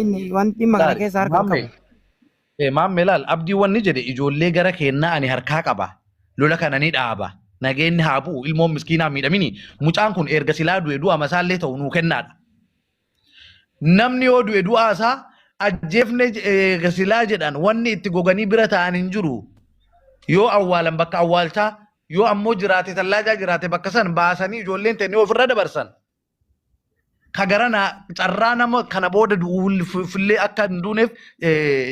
wanti magana keessa harka qabu. Maamme laal abdii wanni jedhe ijoollee gara kennaa ani harkaa qaba lola kana ni dhaaba nageenyi haa bu'u ilmoon miskiinaa miidhamini mucaan kun erga silaa du'e du'a masaallee ta'u nuu kennaadha. Namni yoo du'e du'aa isaa ajjeefne silaa jedhan wanni itti goganii bira ta'an hin jiru yoo awwaalan bakka awwaalchaa yoo ammoo jiraate tallaajaa jiraate bakka san baasanii ijoolleen tenne ofirra dabarsan. Kagarana carraa nama kana booda du'uullee akka hin duuneef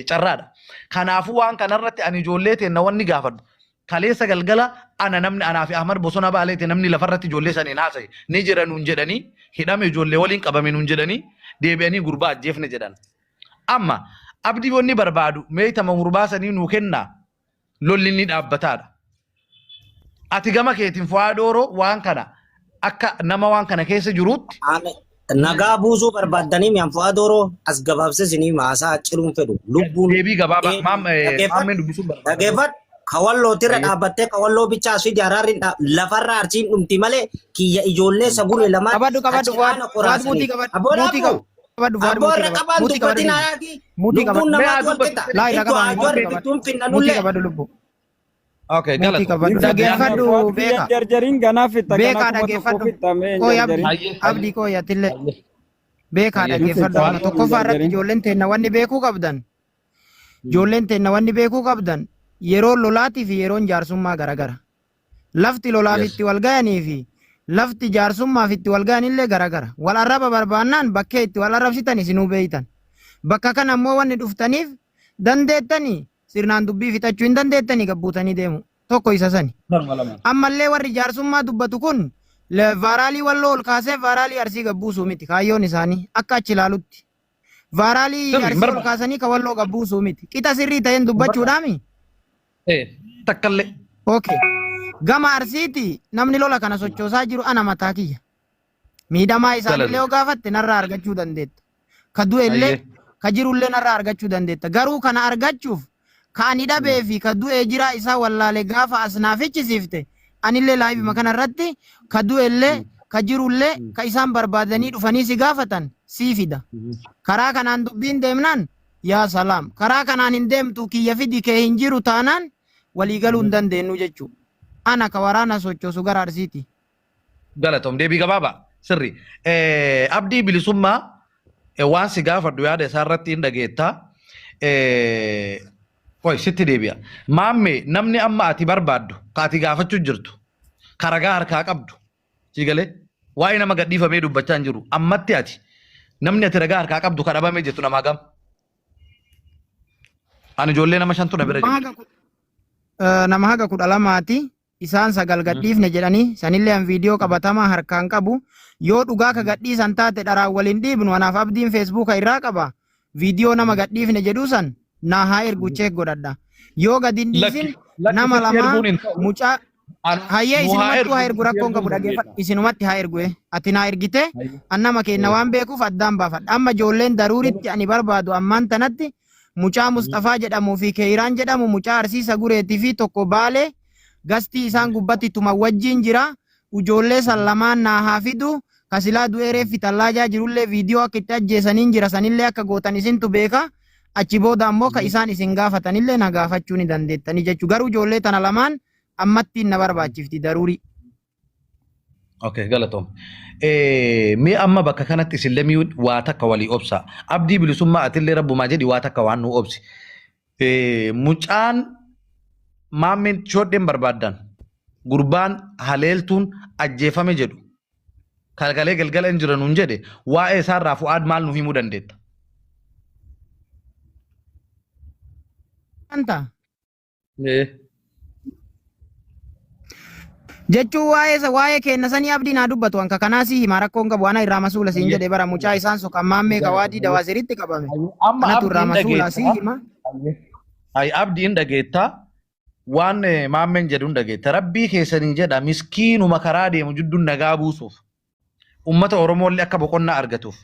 carraadha. Kanaafuu waan kanarratti ani ijoollee teenna wanni gaafadhu. Kaleessa galgala ana namni anaa fi Ahmad Bosona Baaleeti namni lafarratti ijoollee saniin haasa'e ni jira nuun jedhanii hidhame ijoollee waliin qabame nuun jedhanii deebi'anii gurbaa ajjeefne jedhan. Amma abdii wanni barbaadu meeytama gurbaa sanii nuu kennaa lolli ni dhaabbataadha. Ati gama keetiin Fu'aa Dooroo waan kana akka nama waan kana keessa jiruutti. Nagaa buusuu barbaadanii mi'aan Fu'aa Dooroo as gabaabsisanii maasaa ciruun fedhu lubbuun deebii gabaabaa maammeen dubbisuun barbaada. Dhageeffadhu kawalloo tirra dhaabbattee kawalloo bichaa asii jaaraarri lafarra arsiin dhumti malee kiyya ijoollee saguree lamaan. Qabadhu Fu'aad muutii qabadhu. Abboorra qabaan dubbatiin hayaati lubbuun namaa tolchita. Iddoo ajoorri bituun finnanullee. Okay, galatoomaa. Dhageeffadhu beeka. Jarjariin ganaaf itti Beekaa dhageeffadhu. Kooya abdii kooya tillee. Beekaa dhageeffadhu. Amma tokkoffaa irratti ijoolleen teenna wanni beekuu qabdan. Ijoolleen teenna wanni beekuu qabdan yeroo lolaatii fi yeroon jaarsummaa garagara. Lafti lolaaf itti wal ga'anii fi lafti jaarsummaaf itti wal ga'an illee garagara. Wal arraba barbaannaan bakkee itti wal arrabsitan isinuu beeytan. Bakka kana ammoo wanni dhuftaniif dandeettanii sirnaan dubbii fixachuu hin dandeettanii gabbuutanii deemu. Tokko isa sani. Ammallee warri jaarsummaa dubbatu kun vaaraalii walloo ol kaasee vaaraalii arsii gabbuusuu miti kaayyoon isaanii akka achi ilaalutti. Vaaraalii arsii ol kaasanii ka walloo gabbuusuu miti. Qixa sirrii ta'een dubbachuudhaami. Takkallee. Okay. Gama arsiiti namni lola kana sochoosaa jiru ana mataa kiyya. Miidhamaa isaanillee yoo gaafatte narraa argachuu dandeetta. Ka du'ellee ka jirullee narraa argachuu dandeetta. Garuu kana argachuuf ka ani dhabee fi ka du'ee jira isaa wallaalee gaafa asnaafichisiifte anillee laayibima kanarratti ka du'ellee ka jirullee ka isaan barbaadanii dhufanii si gaafatan sii fida. Karaa kanaan dubbiin deemnaan yaa salaam. Karaa kanaan hin deemtu kiyya fidi kee hin jiru taanaan waliigaluu hin dandeenyu jechuudha. Ana ka waraana sochoosu gara arsiiti. Galatoom deebii gabaabaa sirri. Abdii bilisummaa waan si gaafadhu yaada isaa irratti hin dhageettaa. Qoy sitti deebi'a. Maamme namni amma ati barbaaddu ka ati gaafachuu jirtu ka ragaa harkaa qabdu si galee waa'ee nama gadhiifamee dubbachaa hin jiru ammatti ati namni ati ragaa harkaa qabdu ka dhabamee jettu namaa gam. Ani ijoollee nama shantu na bira jirtu. Nama haga 12 isaan 9 gadhiifne jedhanii sanillee an viidiyoo qabatamaa harkaan qabu yoo dhugaa ka gadhiisan taate dharaan waliin dhiibnu anaaf abdiin feesbuuka irraa qaba viidiyoo nama gadhiifne jedhu san naa haa ergu cheek godhadha yoo gad hin dhiisin nama lama mucaa hayyee isinumatti haa ergu rakkoon qabu dhageeffadha isinumatti haa ergu ati naa ergite an nama kenna waan beekuuf addaan baafadha amma ijoolleen daruuritti ani barbaadu ammaan tanatti mucaa Mustafaa jedhamuu fi Keeyiraan jedhamu mucaa Arsiisa Gureetii fi tokko Baalee gastii isaan gubbatti tuma wajjin jira ijoollee san lamaan naa haa fidu kasilaa du'ee reeffi tallaajaa jirullee viidiyoo akka itti ajjeesaniin jira sanillee akka gootan isintu beeka achi booda ammoo ka isaan isin gaafatanillee na gaafachuu ni dandeettanii jechuu garuu ijoollee tana lamaan ammatti na barbaachifti daruurii. Okay, galatoom. Mee amma bakka kanatti isin lamii waa takka walii obsa. Abdii bilisummaa atillee rabbumaa jedhi waa takka waan nu obsi. Mucaan maammeen shoodheen barbaaddan gurbaan haleeltuun ajjeefame jedhu kalgalee galgala hin jiran nuun jedhe waa'ee isaarraa Fu'aad maal nu himuu dandeetta? Anta. Jechuun waa'ee kenna sanii abdii naa dubbatu anka kanaasii hima rakkoon qabu ana irraa masuula siin jedhe bara mucaa isaan sokan maammee kawaadii dawaasiritti qabame. Anatu irraa masuula sii hima. Abdiin dhageettaa waan maammeen jedhuun dhageetta rabbii keessaniin jedha miskiinuma karaa deemu jidduun nagaa buusuuf ummata Oromoollee akka boqonnaa argatuuf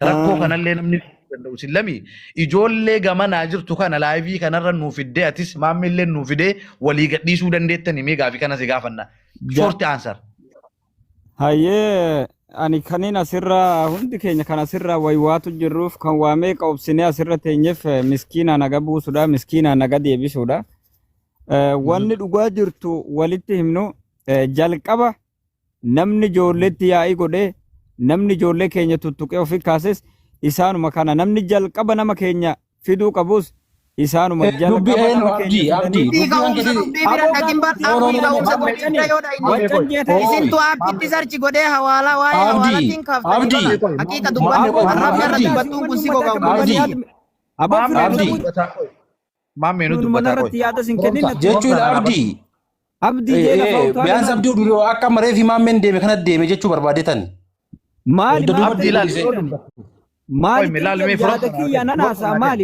rakkoo kanallee namni danda'u sillamii ijoollee gamanaa jirtu kana laayivii kanarra nuuf fiddee atis maammeellee nuuf fidee walii gadhiisuu dandeettani mee gaafii kana si gaafanna. Short answer. Hayyee ani kanin asirraa hundi keenya kan asirraa waywaatu jirruuf kan waamee qabsinee asirra teenyeef miskiina naga buusudha miskiina naga deebisuudha. Wanni dhugaa jirtu walitti himnu jalqaba namni ijoolleetti yaa'ii godhee namni ijoollee keenya tuttuqee ofii kaases isaanuma kana namni jalqaba nama keenya fiduu qabus isaanuma jalqaba nama keenya isintu aappitti sarchi godhee hawaalaa waa'ee hawaalaatiin kaaftanii haqiiqa dubbanne arrabni irra dubbattuun kun si Maammeenu dubbata jechuudha abdii biyyaansa abdii duruu akka maree fi maammeen deeme kanatti deeme jechuu barbaadetan.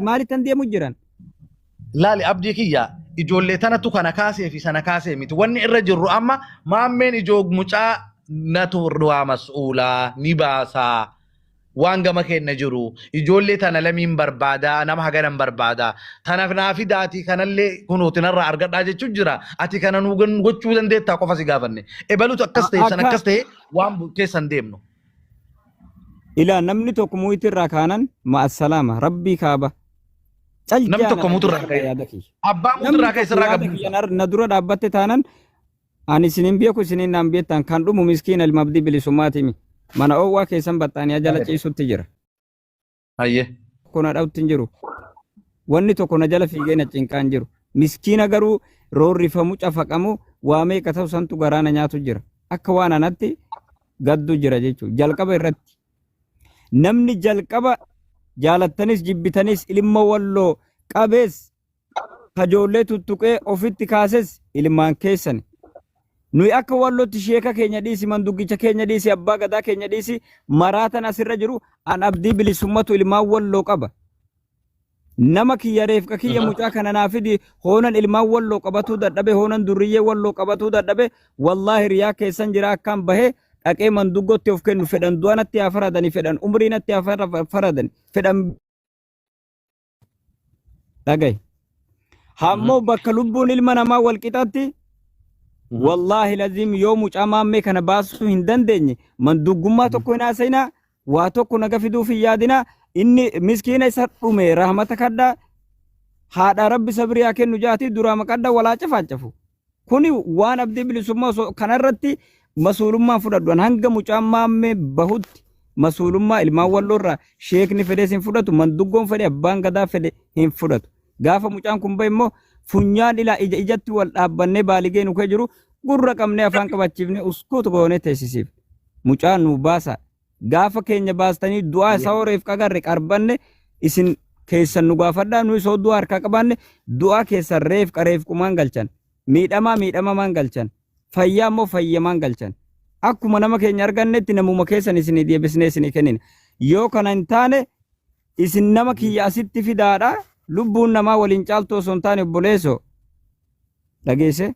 Maali tan deemu jiran? Laali abdii kiyya ijoollee tanatu kana kaasee fi sana kaasee miti wanni irra jirru amma maammeen ijoo mucaa natu waa mas'uulaa ni baasaa waan gama kenna jiru ijoollee tana lamiin barbaadaa nama haganan barbaadaa tanaaf naafi daatii kanallee kunuuti narraa argadhaa jechuun jira ati kana nu gochuu dandeettaa qofa si gaafanne ebalutu akkas ta'e san akkas ta'e waan keessan deemnu. Ilaa namni tokko muyitirraa kaanan ma'assalaama rabbii kaaba. Namni tokko muturraa ka'e abbaa muturraa ka'e sirraa gabu. Na dura dhaabbatte taanan ani isinin beeku isinin naan beektan kan dhumu miskiina ilma abdii bilisummaatimi. Mana oowwaa keessan baxxaanii jala ciisutti jira. Hayyee. Kuna dhawutti hin jiru. Wanni tokko na jala fiigee na cinqaan jiru. Miskiina garuu roorrifamu cafaqamu waa meeqa ta'u santu garaana nyaatu jira. Akka waan anatti gaddu jira jechuudha. Jalqaba irratti. Namni jalqaba jaalattanis jibbitanis ilma walloo qabees kajoollee tuttuqee ofitti kaases ilmaan keessan. Nuyi akka wallootti sheeka keenya dhiisi manduggicha keenya dhiisi abbaa gadaa keenya dhiisi maraatan asirra jiru an abdii bilisummatu ilmaan walloo qaba. Nama kiyya reefqa kiyya mucaa kana naafidi hoonan ilmaan walloo qabatuu dadhabe hoonan durriyyee walloo qabatuu dadhabe wallaahi riyaa keessan jira akkaan bahee dhaqee manduggotti of kennu fedhan du'anatti haa faradani fedhan umriinatti haa faradani fedhan dhagaye. Hammoo bakka lubbuun ilma namaa walqixatti wallahi lazim yoo mucaa maammee kana baasuu hin dandeenye manduggummaa tokko hin haasayinaa waa tokko naga fiduuf hin yaadinaa inni miskiina isa dhume rahmata kadhaa haadha rabbi sabrii haa kennu jaatii duraa maqadhaa walaa cafaacafu kuni waan abdii bilisummaa kanarratti masuulummaan fudhadhu hanga mucaa maammee bahutti masuulummaa ilmaan walloorraa sheekni fedhees hin fudhatu manduggoon fedhe abbaan gadaa fedhe hin fudhatu gaafa mucaan kun bahe immoo funyaan ilaa ijatti wal dhaabbannee baaligee nu jiru gurra qabnee afaan qabachiifnee uskuutu goonee teessisiif mucaan nu baasa gaafa keenya baastanii du'aa isaa horeef qagarre qarbanne isin keessan nu gaafadhaa nu isoo du'aa harkaa qabanne du'aa keessan reef qareef qumaan galchan miidhamaa maan galchan fayyaa immoo fayyamaan galchan akkuma nama keenya argannetti namuma keessan isinii deebisnee isinii kennina yoo kana hin taane isin nama kiyya asitti fidaadhaa lubbuun namaa waliin caaltu osoo hin taane obboleessoo dhageesse.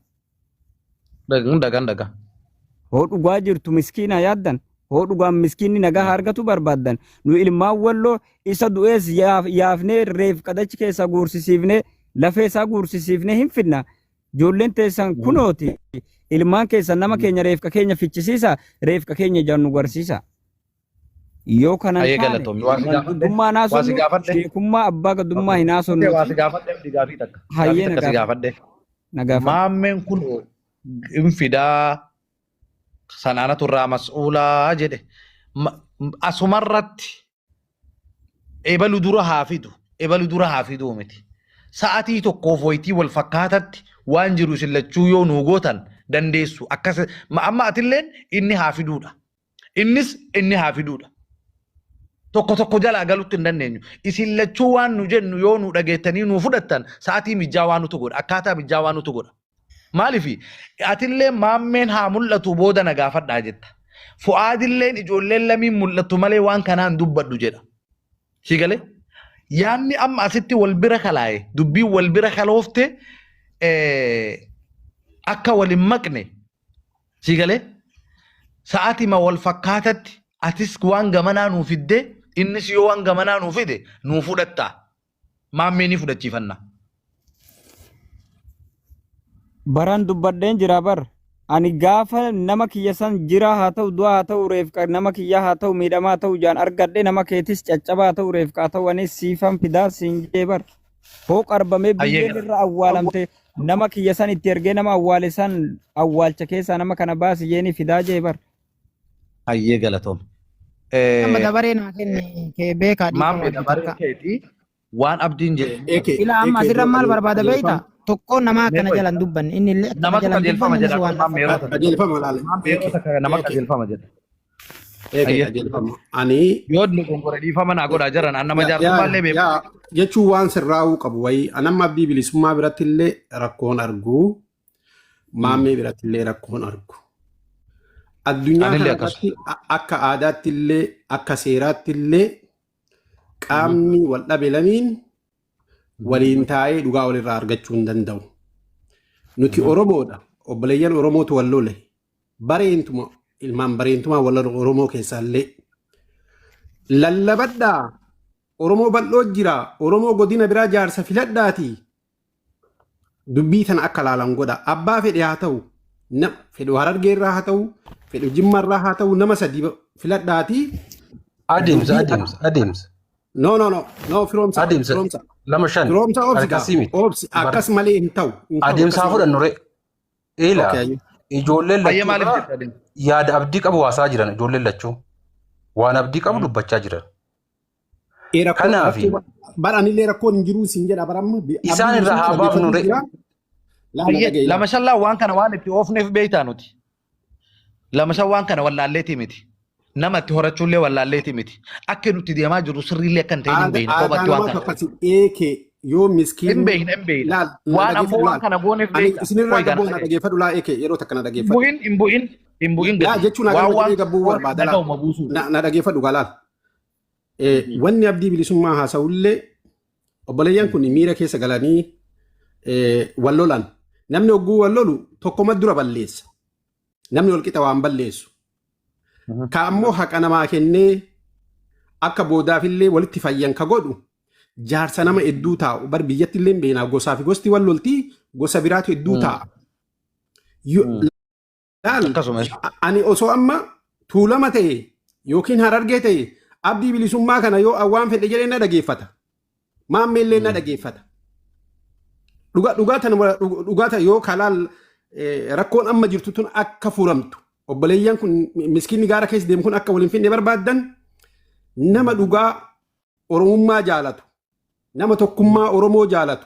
Dhaga. Hoo dhugaa jirtu miskiina yaaddan hoo dhugaan miskiinni nagaa argatu barbaaddan nu ilmaan walloo isa du'ees yaafnee reef qadachi keessaa guursisiifnee lafee isaa guursisiifnee hin fidna ijoolleen teessan kunooti ilmaan keessan nama keenya reefka keenya fichisiisa reefka keenya ijaan nu garsiisa. Yoo kana dummaa naasonnu sheekummaa abbaa gadummaa hin naasonnu hayyee nagaafadhe maammeen kun hin fidaa sanaanatu irraa mas'uulaa jedhe asumarratti ebalu dura haa fidu miti sa'atii tokkoof wayitii wal fakkaatatti waan jiru isin lachuu yoo nuu gootan dandeessu akkas amma atilleen inni haa fiduudha innis inni haa fiduudha. Tokko jalaa galuutti hin dandeenyu. Isin lachuu waan nu jennu yoo nu dhageettanii nu fudhattan sa'aatii mijjaa waan nutu godha. Akkaataa mijjaa waan nutu godha. Maaliif atillee maammeen haa mul'atu booda na gaafadhaa jetta. Fu'aadilleen ijoolleen lamiin mul'attu malee waan kanaan dubbadhu jedha. Si galee? Yaanni amma asitti wal bira kalaa'e dubbiin wal bira kaloofte akka wal hin maqne. Si galee? Sa'aatii ma wal fakkaatatti atis waan gamanaa nuu fiddee innis yoo waan gamanaa nuu fide nuu fudhattaa maammee ni fudhachiifanna. Baraan dubbadheen jira bar ani gaafa nama kiyya san jira haa ta'u du'a haa ta'u reefqa nama kiyya haa ta'u miidhamaa haa ta'u jaan argadhe nama keetis caccabaa haa ta'u reefqa haa ta'u anis siifan fidaa siin jee bar hoo qarbamee biyyeen irra awwaalamte nama kiyya san itti ergee nama awwaale san awwaalcha keessaa nama kana baasi jeeni fidaa jee bar. Hayyee galatoom. Amma dabaree naa kenne kee beekaa Maammi dabaree keetii waan abdiin jedhe. Ila amma asirra maal barbaada beeyta? Tokko nama akkana jalan dubban inni illee Nama jalan qajeelfama jedha. waan Maammi yeroo tokko. Qajeelfama laale. Maammi yeroo tokko nama qajeelfama jedha. Qajeelfama. Ani Yoo dogongora dhiifama naa godhaa jiran an nama jaarsummaa beeku. jechuun waan sirraa'uu qabu wayii anamma abdii bilisummaa biratti illee rakkoon argu maammee biratti illee rakkoon argu. Addunyaa kanarratti akka aadaatti illee akka seeraatti illee qaamni wal dhabe lamiin waliin taa'ee dhugaa walirraa argachuu hin danda'u. Nuti Oromoodha. Obboleeyyan Oromootu wal lole. Bareentuma ilmaan bareentumaa wal Oromoo keessaa illee. Lallabadhaa Oromoo bal'oo jira. Oromoo godina biraa jaarsa filadhaati. Dubbii tana akka laalan godha. Abbaa fedhe haa ta'u, fedhu Harargeerraa haa ta'u, fedhu Jimmarraa haa ta'u nama sadii filadhaati. Adeemsa. No, firoomsa. Adeemsa. Lama shan. Firoomsa obsi akkas malee hin ta'u. Adeemsaa fudhannu re. Eela ijoolleen Hayyee maaliif lachuu jettadin? yaada abdii qabu waasaa jiran ijoolleen lachuu waan abdii qabu dubbachaa jiran. Kanaafi baranillee rakkoon hin jiru siin jedha baramma. Isaan irraa haa baafnu re. Lama shallaa waan kana waan itti oofneef beeytaa nuti. Lama shan waan kana wallaalleetii miti. Nama itti horachuullee wallaalleetii miti. Akka nuti deemaa jiru sirriillee kan ta'e hin beekne qophatti waan kana. Yoo miskiin Hin beekne. Waan ammoo waan kana gooneef beekta. Isinirraa gabboo na dhageeffadhu laa eeke yeroo takka na dhageeffadhu. Hin bu'in Yaa jechuun akka gabboo barbaada na dhageeffadhu galaal. Wanni abdii bilisummaa haasa'ullee obboleeyyan kun miira keessa galanii wal lolan. Namni hogguu wal lolu tokkoma dura balleessa. Namni wal qixa waan balleessu. Ka ammoo haqa namaa kennee akka boodaafillee walitti fayyan ka godhu jaarsa nama hedduu taa'u bar biyyatti illee beeknaa gosaa fi gosti wal loltii gosa biraatu hedduu taa'a. Ani osoo amma tuulama ta'e yookiin harargee ta'e abdii bilisummaa kana yoo awwaan fedhe jedhee na dhageeffata. Maammeellee na dhageeffata. Dhugaata yoo kalaal rakkoon amma jirtu tun akka furamtu. Obboleeyyan kun miskiinni gaara keessa deemu kun akka waliin finne barbaaddan nama dhugaa Oromummaa jaalatu. Nama tokkummaa Oromoo jaalatu.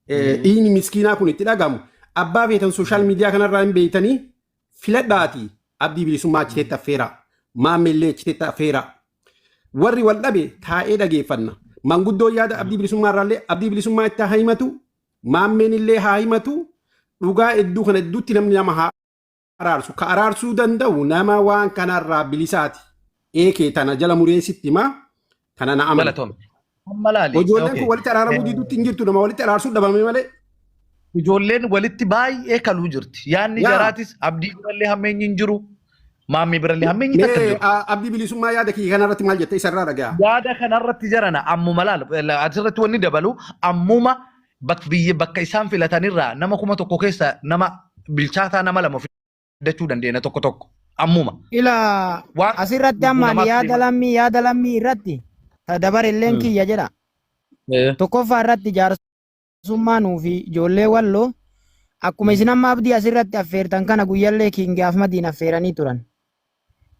Dhiini miskiinaa kun itti dhagamu. Abbaa feetan sooshaal miidiyaa kanarraa hin beeytanii filadhaati abdii bilisummaa achiteetti affeera. Maammeellee achiteetti affeera. Warri wal dhabe taa'ee dhageeffanna. Manguddoo yaada abdii bilisummaa irraallee abdii bilisummaa itti haa himatu. Maammeen illee haa himatu. Dhugaa hedduu kana hedduutti namni nama haa araarsu. Ka araarsuu danda'u nama waan kanarraa bilisaati. Eekee tana jala mureessitti himaa. Kana na amala. Ijoolleen kun walitti araaramuu diiduutti hin jirtu nama walitti araarsuu dhabame malee. Ijoolleen walitti baay'ee kaluu jirti. Yaanni jaraatis abdii birallee hammeenyi hin jiru. Maammii birallee hammeenyi takka jiru. Abdii bilisummaa yaada kiyya kanarratti maal jette isarraa dhagaa. Yaada kanarratti jarana ammuma laala. Asirratti wanni dabalu ammuma bakka isaan filatanirraa nama 1,000 keessa nama bilchaataa nama 2 fidachuu dandeenya tokko. Ammuma. Ila asirratti amma yaada lammii irratti dabarelleen kiyya jedha. Tokkoffaa irratti jaarsummaanuu fi ijoollee walloo akkuma isin amma abdii asirratti affeertan kana guyyallee Kiingaaf Madiin affeeranii turan.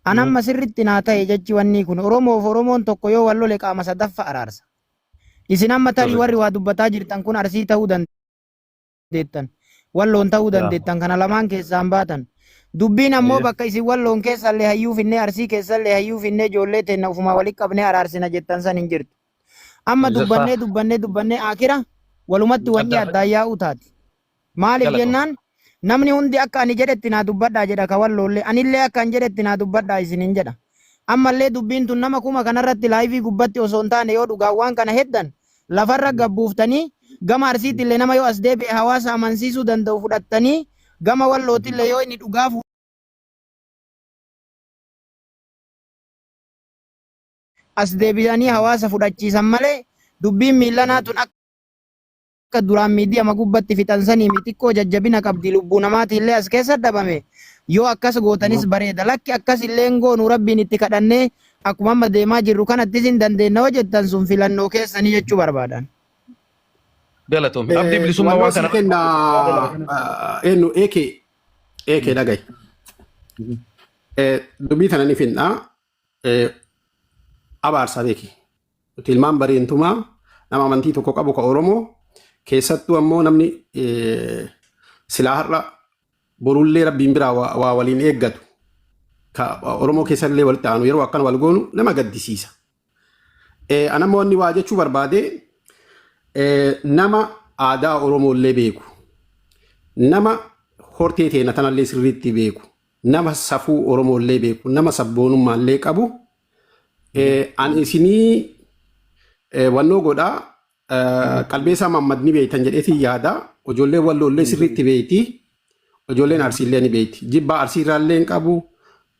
Anamma sirritti naa ta'e jechi wanni kun Oromoof Oromoon tokko yoo wal lole qaama sadaffa araarsa. Isin amma tarii warri waa dubbataa jirtan kun Arsii ta'uu dandeettan. Walloon ta'uu dandeettan kana lamaan keessaan baatan. Dubbiin ammoo bakka isin walloon keessallee hayyuu finnee Arsii keessallee hayyuu finnee ijoollee teenna ufuma walitti qabnee araarsina jettan san hin jirtu. Amma dubbannee akira walumatti wanni addaa yaa'u taati. Maaliif jennaan namni hundi akka ani jedhetti naa dubbadhaa jedha ka walloollee anillee akka ani jedhetti naa dubbadhaa isinin jedha. Ammallee dubbiin tun nama kuma kanarratti laayivii gubbatti osoo hin taane yoo dhugaa waan kana heddan lafarra gabbuuftanii gama Arsiitillee nama yoo as deebi'e hawaasa amansiisuu danda'u fudhattanii gama wallootillee yoo inni dhugaa as deebi'anii hawaasa fudhachiisan malee dubbiin miillanaa tun akka duraan miidiyaa magubbatti fixansanii xiqqoo jajjabina qabdi lubbuu namaati illee as keessa dhabame yoo akkas gootanis bareeda lakki akkas illee goonu rabbiin itti kadhannee akkuma amma deemaa jirru kanattis hin dandeenna hojjettan sun filannoo keessanii jechuu barbaadan. Galatoom. Abdii bilisummaa waan kana. Eenyu eekee dhagaye. Dubbii kana ni finna abaarsa beeki. Tilmaan bareentumaa nama amantii tokko qabu ka Oromoo keessattuu ammoo namni silaa har'a borullee rabbiin biraa waa waliin eeggatu ka Oromoo keessallee walitti aanu yeroo akkana wal goonu nama gaddisiisa. Anammoo inni waa jechuu barbaade nama aadaa Oromoollee beeku nama hortee teena tanallee sirriitti beeku nama safuu Oromoollee beeku nama sabboonummaallee qabu an isinii wannoo godhaa qalbeessaa Mammad ni beeytan jedheetii yaada ijoollee walloollee sirriitti beeyti ijoolleen arsiillee ni beeyti jibbaa arsiirraallee hin qabu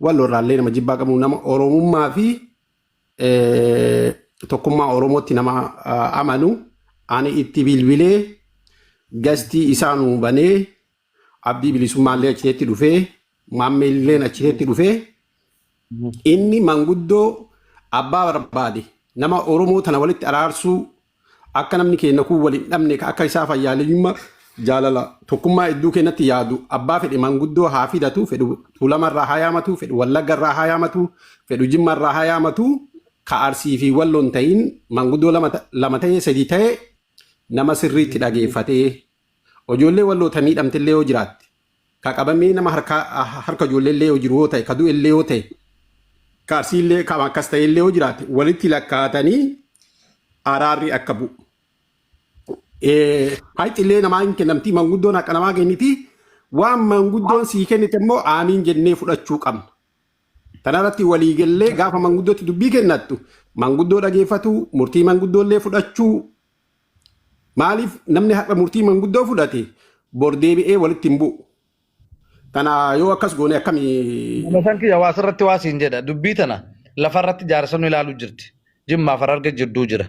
walloorraallee nama jibbaa qabu nama Oromummaa fi tokkummaa Oromootti nama amanu ani itti bilbilee gastii isaanuu banee abdii bilisummaallee achiteetti dhufee maammeelleen achiteetti dhufee inni manguddoo abbaa barbaade nama Oromoo tana walitti araarsuu akka namni keenya kun waliin dhabne akka isaa fayyaaleyyummaa jaalala tokkummaa iddoo keenyatti yaadu abbaa fedhe manguddoo haa fidatu fedhu Tuulamarraa haa yaamatu fedhu Wallaggarraa haa yaamatu fedhu Jimmarraa haa yaamatu ka Arsii fi Walloon ta'in manguddoo lama ta'ee sadii ta'ee nama sirriitti dhageeffatee ijoollee Walloota miidhamtillee yoo jiraatte ka qabamee nama harka ijoolleellee yoo jiru yoo ta'e ka du'ellee yoo ta'e ka Arsiillee ka akkas ta'ellee yoo jiraatte walitti lakkaatanii araarri akka bu'u. Haayixillee namaa hin kennamti manguddoon akka namaa kenniti waan manguddoon sii kennite immoo aamiin jennee fudhachuu qabna. Tanarratti waliigallee gaafa manguddootti dubbii kennattu manguddoo dhageeffatu murtii manguddoollee fudhachuu maaliif namni har'a murtii manguddoo fudhate bor deebi'ee walitti hin bu'u. Tana yoo akkas goone akkamii. Masaan kiyya waa asirratti waa siin jedha dubbii tana lafarratti jaarsonni ilaaluu jirti Jimmaa fi Hararge jidduu jira.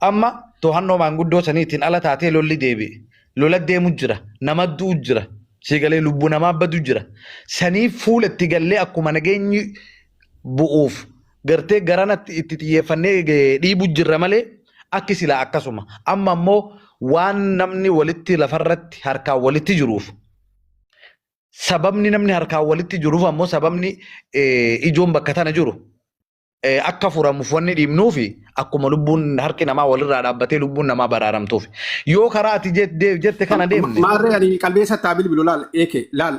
Amma to'annoo manguddoo saniitiin ala taatee lolli deebi'e lola deemu jira nama du'u jira siigalee lubbuu namaa badu jira sanii fuula itti gallee akkuma nageenyi bu'uuf gartee garanatti itti xiyyeeffannee dhiibu jirra malee akki silaa akkasuma amma ammoo waan namni walitti lafarratti harkaan walitti jiruuf sababni namni harkaan walitti jiruuf ammoo sababni ijoon bakka tana jiru akka furamuuf wanni dhiibnuufi akkuma lubbuun harki namaa walirraa dhaabbatee lubbuun namaa baraaramtuuf yoo karaa ati jette kana deemne. Maarree ani qalbeessa taa bilbilu laal eeke laal.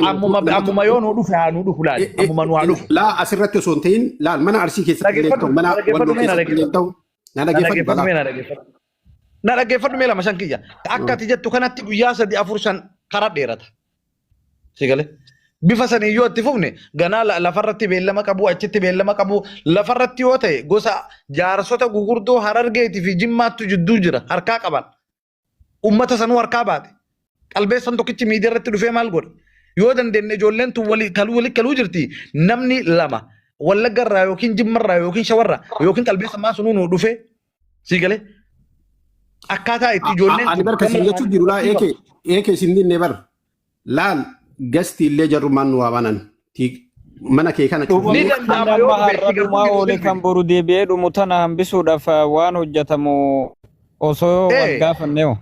Ammuma yoo nuu dhufe haa nuu dhufu laal ammuma nuu haa dhufu. Laa asirratti osoo hin ta'in laal mana Arsii keessatti illee ta'u mana Walloo keessatti illee ta'u na dhaggeeffadhu. Na dhaggeeffadhu mee lama shan kiyya akka ati jettu kanatti guyyaa 3-4 karaa dheerata. Sigalee. Bifa sanii yoo itti fufne ganaa lafarratti beellama qabu achitti beellama qabu lafarratti yoo ta'e gosa jaarsota gugurdoo Harargeetii fi Jimmaattu jidduu jira harkaa qaban ummata sanuu harkaa baate qalbeessan tokkichi miidiyaa irratti dhufee maal godha yoo dandeenye ijoolleen tun kaluu jirti namni lama Wallaggarraa yookiin Jimmarraa yookiin Shawarraa yookiin qalbeessan maa sunuu nuu dhufee siigalee akkaataa itti ijoolleen ani barka siin jechuu jiru laa eeke siin dinne bar laal gasti illee jarrumaan nu waabanan mana kee kana cufu. Ni danda'ama har'aadhumaa oolee kan boru deebi'ee dhumu tana hambisuudhaaf waan hojjetamu osoo wal gaafanneewu.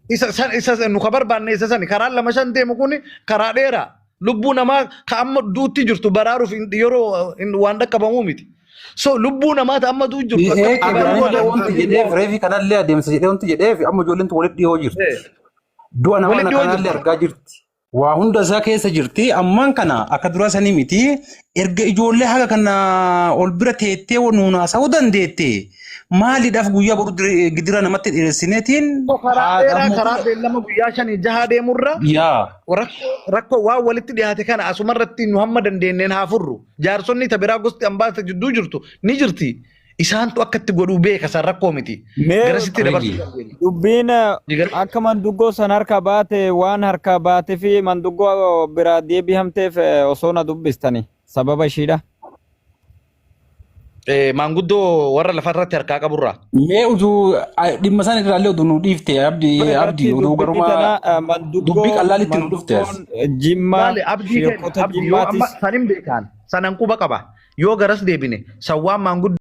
Isa nu ka barbaanne isa sani karaa 2-5 deemu kun karaa dheeraa lubbuu namaa ka amma duutti jirtu baraaruuf yeroo waan dhaqqabamuu miti. So lubbuu namaa ta amma duutti jirtu. Wanti jedheef reefi kanallee adeemsa jedhee wanti jedheef amma ijoolleen walitti dhiyoo jirti. Du'a namaa kanallee argaa jirti. Waa hunda isaa keessa jirti ammaan kana akka dura sanii miti erga ijoollee haga kana ol bira teettee nuun haasa'uu dandeette maaliidhaaf guyyaa boru gidira namatti dhiyeessineetiin karaa beellama guyyaa 5-6 deemurra rakkoo waa walitti dhiyaate kana asumarratti nu hamma dandeenyeen haa furru jaarsonni tabiraa gosti ambaasa jidduu jirtu ni jirti. Isaantu akka itti godhuu beeka san rakkoo miti. Garasitti dabarsu. Dubbiin akka manduggoo san harka baate waan harka baatee fi manduggoo biraa deebi'amteef osoo na dubbistani sababa ishiidha. Maanguddoo warra lafarratti harkaa qaburraa. Mee utuu dhimma isaan irraallee oduu nu dhiifte abdii oduu garuma dubbii qallaalitti nu dhufte. Jimmaa Maali abdii sheekota abdii yoo amma jimmaatis sanin beekan sanan quba qaba yoo garas deebine sawwaan maanguddoo